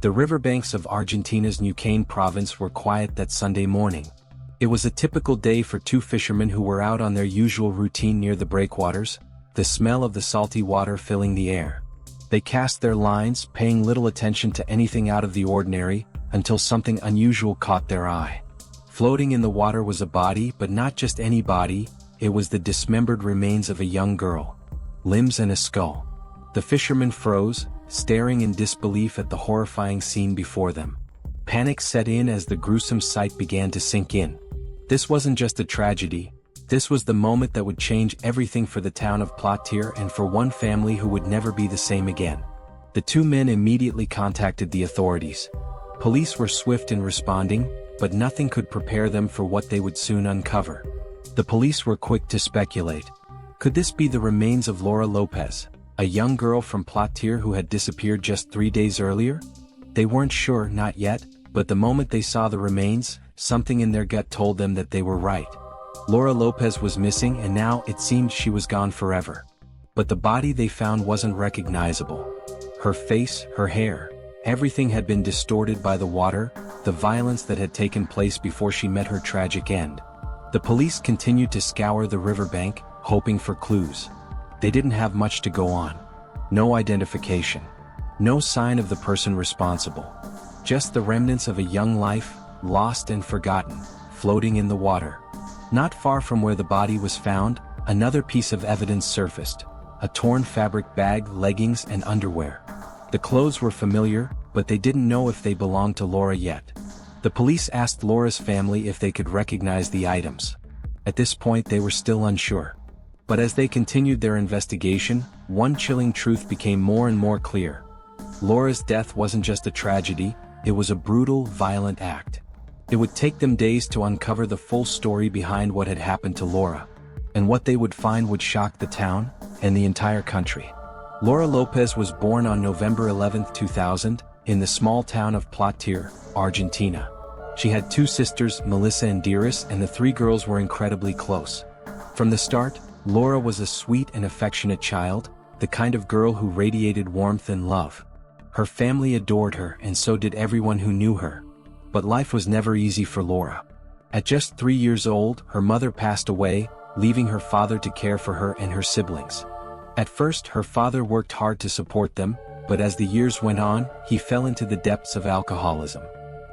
The riverbanks of Argentina's Neuquén province were quiet that Sunday morning. It was a typical day for two fishermen who were out on their usual routine near the breakwaters, the smell of the salty water filling the air. They cast their lines, paying little attention to anything out of the ordinary, until something unusual caught their eye. Floating in the water was a body, but not just any body, it was the dismembered remains of a young girl. Limbs and a skull. The fishermen froze, staring in disbelief at the horrifying scene before them. Panic set in as the gruesome sight began to sink in. This wasn't just a tragedy, this was the moment that would change everything for the town of Platir and for one family who would never be the same again. The two men immediately contacted the authorities. Police were swift in responding, but nothing could prepare them for what they would soon uncover. The police were quick to speculate. Could this be the remains of Laura López, a young girl from Platir who had disappeared just 3 days earlier? They weren't sure, not yet, but the moment they saw the remains, something in their gut told them that they were right. Laura López was missing and now it seemed she was gone forever. But the body they found wasn't recognizable. Her face, her hair, everything had been distorted by the water, the violence that had taken place before she met her tragic end. The police continued to scour the riverbank, hoping for clues. They didn't have much to go on. No identification. No sign of the person responsible. Just the remnants of a young life, lost and forgotten, floating in the water. Not far from where the body was found, another piece of evidence surfaced. A torn fabric bag, leggings and underwear. The clothes were familiar, but they didn't know if they belonged to Laura yet. The police asked Laura's family if they could recognize the items. At this point they were still unsure. But as they continued their investigation, one chilling truth became more and more clear. Laura's death wasn't just a tragedy, it was a brutal, violent act. It would take them days to uncover the full story behind what had happened to Laura. And what they would find would shock the town, and the entire country. Laura López was born on November 11, 2000, in the small town of Platir, Argentina. She had two sisters, Melissa and Diris, and the three girls were incredibly close. From the start, Laura was a sweet and affectionate child, the kind of girl who radiated warmth and love. Her family adored her and so did everyone who knew her. But life was never easy for Laura. At just 3 years old, her mother passed away, leaving her father to care for her and her siblings. At first, her father worked hard to support them, but as the years went on, he fell into the depths of alcoholism.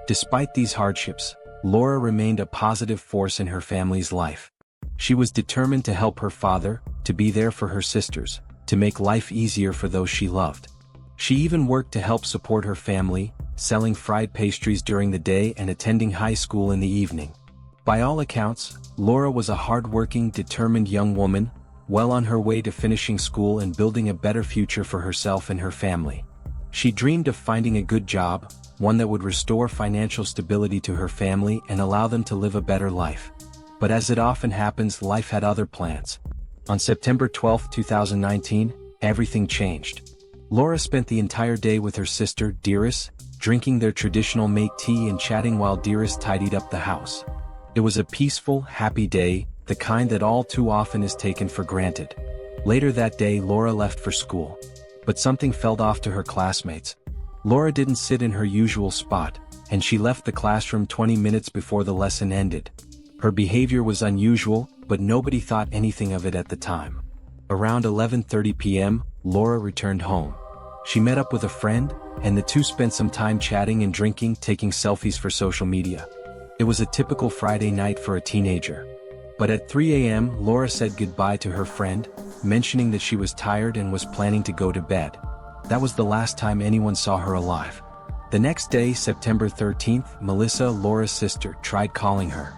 Despite these hardships, Laura remained a positive force in her family's life. She was determined to help her father, to be there for her sisters, to make life easier for those she loved. She even worked to help support her family, selling fried pastries during the day and attending high school in the evening. By all accounts, Laura was a hardworking, determined young woman, well on her way to finishing school and building a better future for herself and her family. She dreamed of finding a good job, one that would restore financial stability to her family and allow them to live a better life. But as it often happens, life had other plans. On September 12, 2019, everything changed. Laura spent the entire day with her sister, Diris, drinking their traditional mate tea and chatting while Diris tidied up the house. It was a peaceful, happy day, the kind that all too often is taken for granted. Later that day, Laura left for school. But something felt off to her classmates. Laura didn't sit in her usual spot, and she left the classroom 20 minutes before the lesson ended. Her behavior was unusual, but nobody thought anything of it at the time. Around 11:30 p.m., Laura returned home. She met up with a friend, and the two spent some time chatting and drinking, taking selfies for social media. It was a typical Friday night for a teenager. But at 3 a.m., Laura said goodbye to her friend, mentioning that she was tired and was planning to go to bed. That was the last time anyone saw her alive. The next day, September 13th, Melissa, Laura's sister, tried calling her.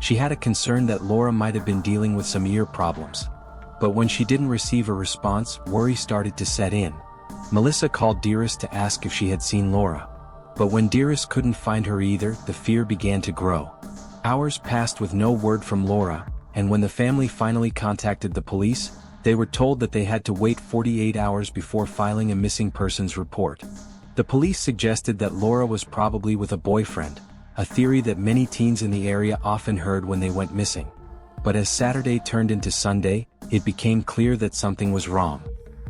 She had a concern that Laura might have been dealing with some ear problems. But when she didn't receive a response, worry started to set in. Melissa called Diris to ask if she had seen Laura. But when Diris couldn't find her either, the fear began to grow. Hours passed with no word from Laura, and when the family finally contacted the police, they were told that they had to wait 48 hours before filing a missing persons report. The police suggested that Laura was probably with a boyfriend, a theory that many teens in the area often heard when they went missing. But as Saturday turned into Sunday, it became clear that something was wrong.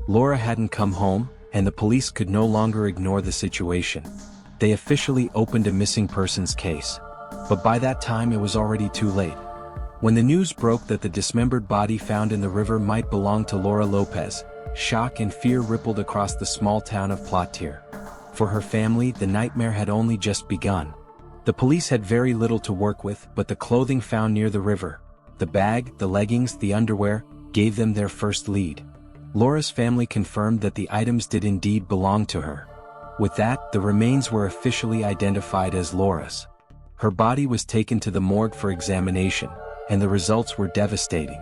Laura hadn't come home, and the police could no longer ignore the situation. They officially opened a missing persons case. But by that time it was already too late. When the news broke that the dismembered body found in the river might belong to Laura López, shock and fear rippled across the small town of Platir. For her family, the nightmare had only just begun. The police had very little to work with, but the clothing found near the river, the bag, the leggings, the underwear, gave them their first lead. Laura's family confirmed that the items did indeed belong to her. With that, the remains were officially identified as Laura's. Her body was taken to the morgue for examination, and the results were devastating.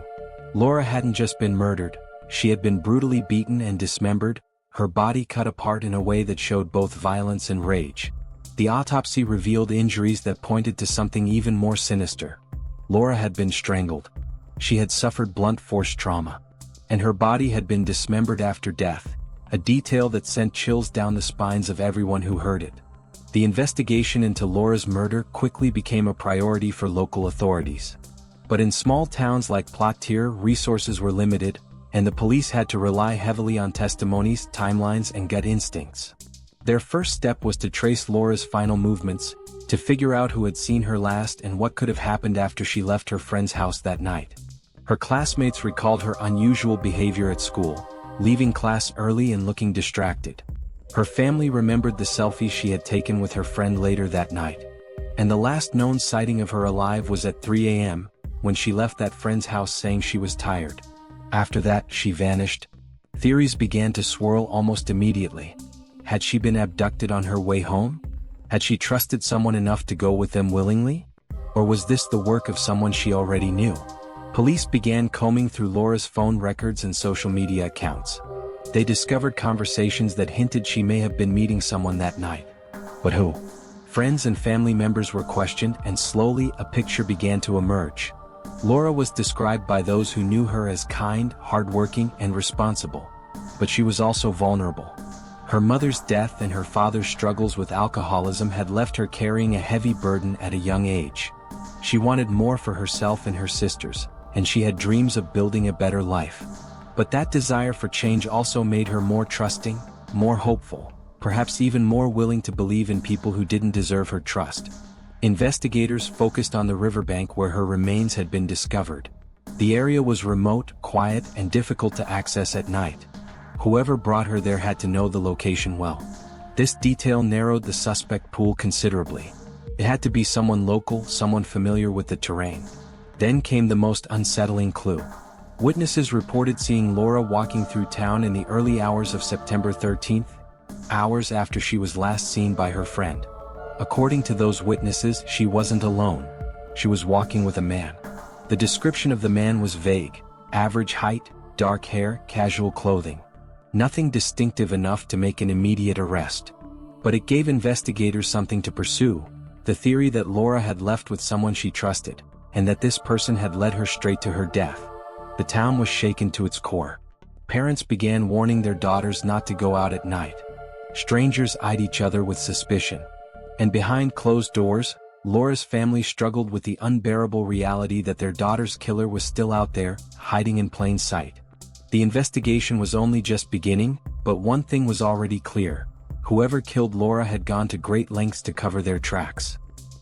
Laura hadn't just been murdered, she had been brutally beaten and dismembered, her body cut apart in a way that showed both violence and rage. The autopsy revealed injuries that pointed to something even more sinister. Laura had been strangled. She had suffered blunt force trauma. And her body had been dismembered after death, a detail that sent chills down the spines of everyone who heard it. The investigation into Laura's murder quickly became a priority for local authorities. But in small towns like Platir, resources were limited, and the police had to rely heavily on testimonies, timelines, and gut instincts. Their first step was to trace Laura's final movements, to figure out who had seen her last and what could have happened after she left her friend's house that night. Her classmates recalled her unusual behavior at school, leaving class early and looking distracted. Her family remembered the selfie she had taken with her friend later that night. And the last known sighting of her alive was at 3 a.m., when she left that friend's house saying she was tired. After that, she vanished. Theories began to swirl almost immediately. Had she been abducted on her way home? Had she trusted someone enough to go with them willingly? Or was this the work of someone she already knew? Police began combing through Laura's phone records and social media accounts. They discovered conversations that hinted she may have been meeting someone that night. But who? Friends and family members were questioned, and slowly a picture began to emerge. Laura was described by those who knew her as kind, hardworking, and responsible. But she was also vulnerable. Her mother's death and her father's struggles with alcoholism had left her carrying a heavy burden at a young age. She wanted more for herself and her sisters, and she had dreams of building a better life. But that desire for change also made her more trusting, more hopeful, perhaps even more willing to believe in people who didn't deserve her trust. Investigators focused on the riverbank where her remains had been discovered. The area was remote, quiet, and difficult to access at night. Whoever brought her there had to know the location well. This detail narrowed the suspect pool considerably. It had to be someone local, someone familiar with the terrain. Then came the most unsettling clue. Witnesses reported seeing Laura walking through town in the early hours of September 13th, hours after she was last seen by her friend. According to those witnesses, she wasn't alone. She was walking with a man. The description of the man was vague: average height, dark hair, casual clothing. Nothing distinctive enough to make an immediate arrest. But it gave investigators something to pursue: the theory that Laura had left with someone she trusted, and that this person had led her straight to her death. The town was shaken to its core. Parents began warning their daughters not to go out at night. Strangers eyed each other with suspicion. And behind closed doors, Laura's family struggled with the unbearable reality that their daughter's killer was still out there, hiding in plain sight. The investigation was only just beginning, but one thing was already clear: whoever killed Laura had gone to great lengths to cover their tracks.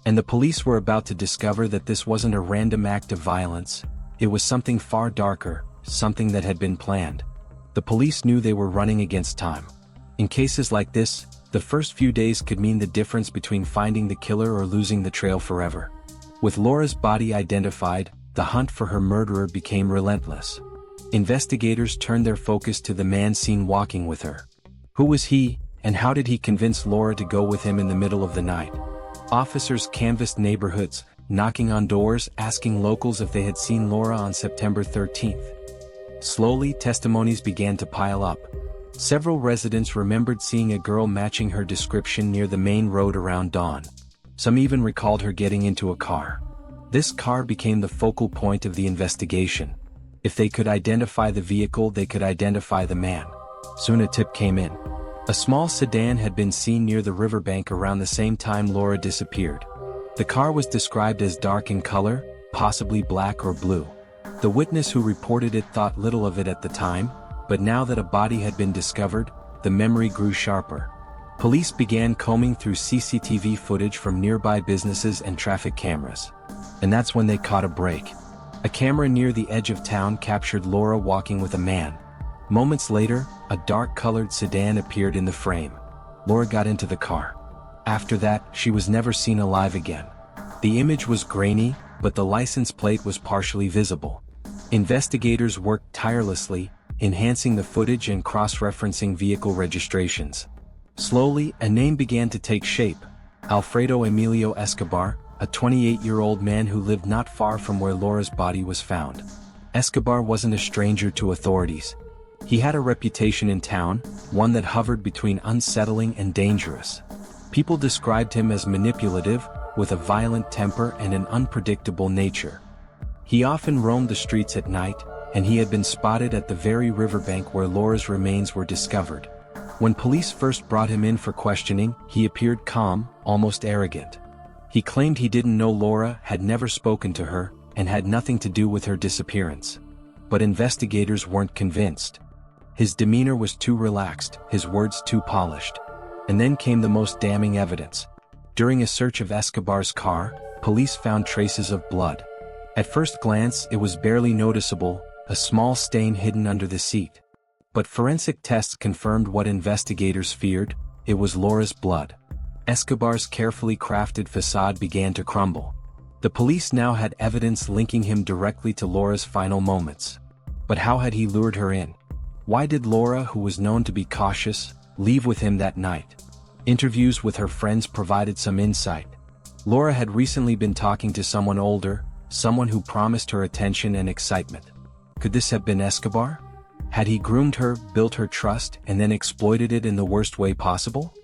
And the police were about to discover that this wasn't a random act of violence. It was something far darker, something that had been planned. The police knew they were running against time. In cases like this, the first few days could mean the difference between finding the killer or losing the trail forever. With Laura's body identified, the hunt for her murderer became relentless. Investigators turned their focus to the man seen walking with her. Who was he, and how did he convince Laura to go with him in the middle of the night? Officers canvassed neighborhoods, knocking on doors, asking locals if they had seen Laura on September 13th. Slowly, testimonies began to pile up. Several residents remembered seeing a girl matching her description near the main road around dawn. Some even recalled her getting into a car. This car became the focal point of the investigation. If they could identify the vehicle, they could identify the man. Soon a tip came in. A small sedan had been seen near the riverbank around the same time Laura disappeared. The car was described as dark in color, possibly black or blue. The witness who reported it thought little of it at the time, but now that a body had been discovered, the memory grew sharper. Police began combing through CCTV footage from nearby businesses and traffic cameras. And that's when they caught a break. A camera near the edge of town captured Laura walking with a man. Moments later, a dark-colored sedan appeared in the frame. Laura got into the car. After that, she was never seen alive again. The image was grainy, but the license plate was partially visible. Investigators worked tirelessly, enhancing the footage and cross-referencing vehicle registrations. Slowly, a name began to take shape: Alfredo Emilio Escobar, a 28-year-old man who lived not far from where Laura's body was found. Escobar wasn't a stranger to authorities. He had a reputation in town, one that hovered between unsettling and dangerous. People described him as manipulative, with a violent temper and an unpredictable nature. He often roamed the streets at night, and he had been spotted at the very riverbank where Laura's remains were discovered. When police first brought him in for questioning, he appeared calm, almost arrogant. He claimed he didn't know Laura, had never spoken to her, and had nothing to do with her disappearance. But investigators weren't convinced. His demeanor was too relaxed, his words too polished. And then came the most damning evidence. During a search of Escobar's car, police found traces of blood. At first glance, it was barely noticeable, a small stain hidden under the seat. But forensic tests confirmed what investigators feared: it was Laura's blood. Escobar's carefully crafted facade began to crumble. The police now had evidence linking him directly to Laura's final moments. But how had he lured her in? Why did Laura, who was known to be cautious, leave with him that night? Interviews with her friends provided some insight. Laura had recently been talking to someone older, someone who promised her attention and excitement. Could this have been Escobar? Had he groomed her, built her trust, and then exploited it in the worst way possible?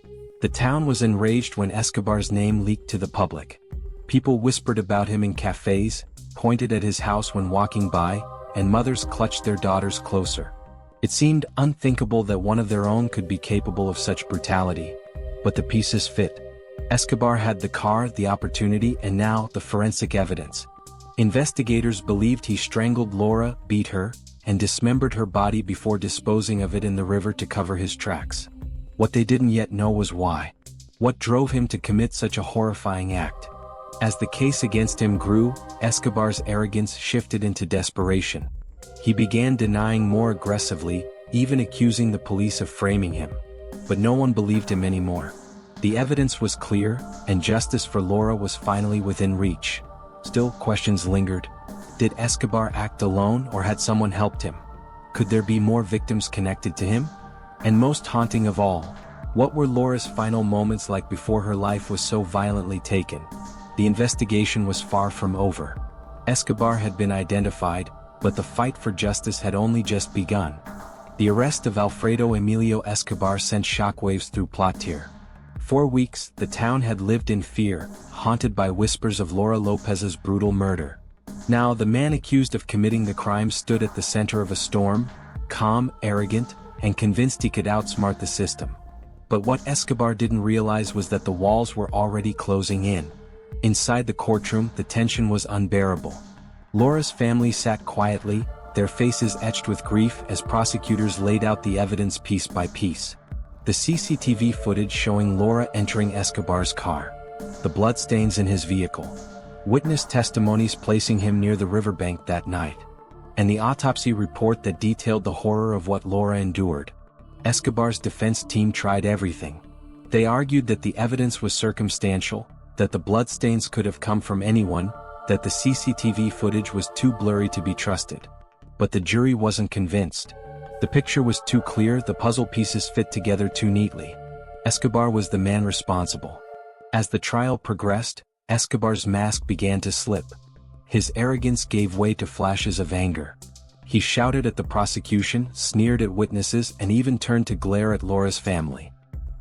The town was enraged when Escobar's name leaked to the public. People whispered about him in cafes, pointed at his house when walking by, and mothers clutched their daughters closer. It seemed unthinkable that one of their own could be capable of such brutality. But the pieces fit. Escobar had the car, the opportunity, and now the forensic evidence. Investigators believed he strangled Laura, beat her, and dismembered her body before disposing of it in the river to cover his tracks. What they didn't yet know was why. What drove him to commit such a horrifying act? As the case against him grew, Escobar's arrogance shifted into desperation. He began denying more aggressively, even accusing the police of framing him. But no one believed him anymore. The evidence was clear, and justice for Laura was finally within reach. Still, questions lingered. Did Escobar act alone, or had someone helped him? Could there be more victims connected to him? And most haunting of all, what were Laura's final moments like before her life was so violently taken? The investigation was far from over. Escobar had been identified, but the fight for justice had only just begun. The arrest of Alfredo Emilio Escobar sent shockwaves through Platir. For weeks, the town had lived in fear, haunted by whispers of Laura López's brutal murder. Now the man accused of committing the crime stood at the center of a storm, calm, arrogant, and convinced he could outsmart the system. But what Escobar didn't realize was that the walls were already closing in. Inside the courtroom, the tension was unbearable. Laura's family sat quietly, their faces etched with grief as prosecutors laid out the evidence piece by piece. The CCTV footage showing Laura entering Escobar's car. The bloodstains in his vehicle. Witness testimonies placing him near the riverbank that night. And the autopsy report that detailed the horror of what Laura endured. Escobar's defense team tried everything. They argued that the evidence was circumstantial, that the bloodstains could have come from anyone, that the CCTV footage was too blurry to be trusted. But the jury wasn't convinced. The picture was too clear, the puzzle pieces fit together too neatly. Escobar was the man responsible. As the trial progressed, Escobar's mask began to slip. His arrogance gave way to flashes of anger. He shouted at the prosecution, sneered at witnesses, and even turned to glare at Laura's family.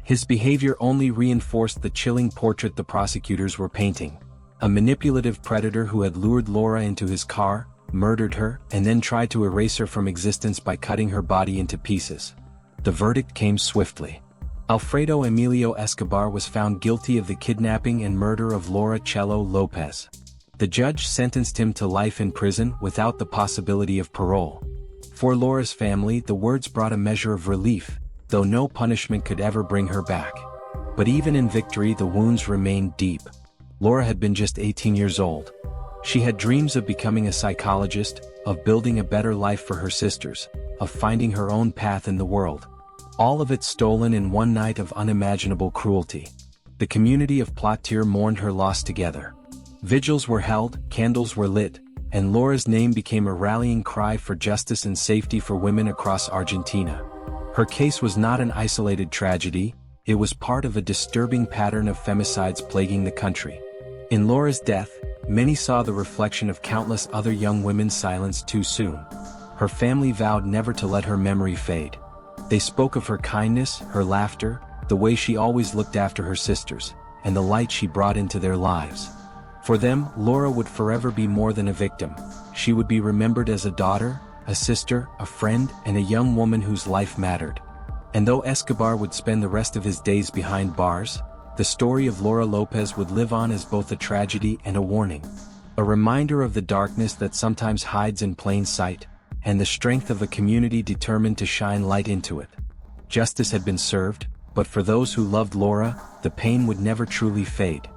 His behavior only reinforced the chilling portrait the prosecutors were painting. A manipulative predator who had lured Laura into his car, murdered her, and then tried to erase her from existence by cutting her body into pieces. The verdict came swiftly. Alfredo Emilio Escobar was found guilty of the kidnapping and murder of Laura López. The judge sentenced him to life in prison without the possibility of parole. For Laura's family, the words brought a measure of relief, though no punishment could ever bring her back. But even in victory, the wounds remained deep. Laura had been just 18 years old. She had dreams of becoming a psychologist, of building a better life for her sisters, of finding her own path in the world. All of it stolen in one night of unimaginable cruelty. The community of Plotier mourned her loss together. Vigils were held, candles were lit, and Laura's name became a rallying cry for justice and safety for women across Argentina. Her case was not an isolated tragedy, it was part of a disturbing pattern of femicides plaguing the country. In Laura's death, many saw the reflection of countless other young women silenced too soon. Her family vowed never to let her memory fade. They spoke of her kindness, her laughter, the way she always looked after her sisters, and the light she brought into their lives. For them, Laura would forever be more than a victim. She would be remembered as a daughter, a sister, a friend, and a young woman whose life mattered. And though Escobar would spend the rest of his days behind bars, the story of Laura López would live on as both a tragedy and a warning. A reminder of the darkness that sometimes hides in plain sight, and the strength of a community determined to shine light into it. Justice had been served, but for those who loved Laura, the pain would never truly fade.